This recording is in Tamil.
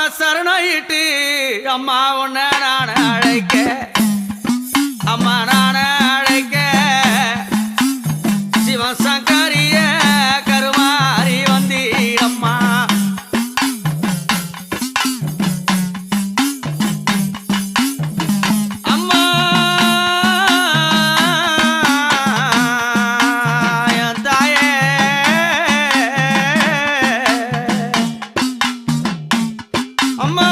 உன்னை சரணாயிட்டு அம்மா உன்னை நான் அழைக்க அம்மா நான் அழைக்க சிவசங்கரிய கருமாறி வந்தி அம்மா அம்மா என் தாயே அம்மா